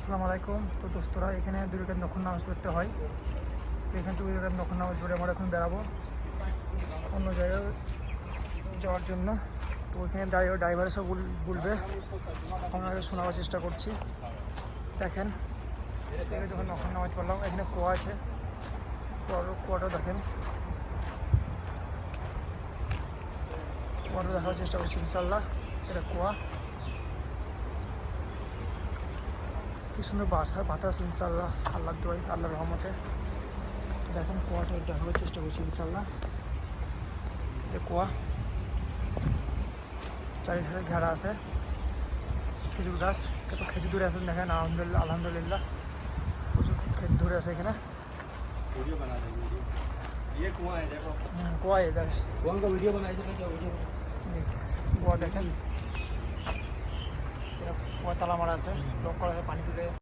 আসসালামু আলাইকুম। তো দোস্তরা, এখানে 2 রাকাত নফল নামাজ পড়তে হয়। তো এখান থেকে 2 রাকাত নফল নামাজ পড়ে আমরা এখন বেরাবো অন্য জায়গায় যাওয়ার জন্য। তো ওইখানে ড্রাইভার এসে বলবে, আমরা শোনাবার চেষ্টা করছি। দেখেন যখন নফল নামাজ পড়লাম, এখানে কুয়া আছে, কুয়াটা দেখেন, কুয়াটা দেখার চেষ্টা করছি ইনশাল্লাহ। এটা কুয়া, কি সুন্দর বাতাস ইনশাল্লাহ, আল্লাহর দোয়াই, আল্লাহর রহমতে। দেখেন কুয়াটা দেখাবার চেষ্টা করছি ইনশাল্লাহ। এটা কুয়া, চারিধারে ঘেরা আছে খেজুর গাছ, কত খেজুর ধরে আছেন দেখেন। আলহামদুলিল্লাহ প্রচুর খেজুর ধরে আছে এখানে। কুয়া इधर वीडियो बनाई কুয়া দেখেন, কুয়া তালা মারা আছে, লক করা আছে পানি তুলে।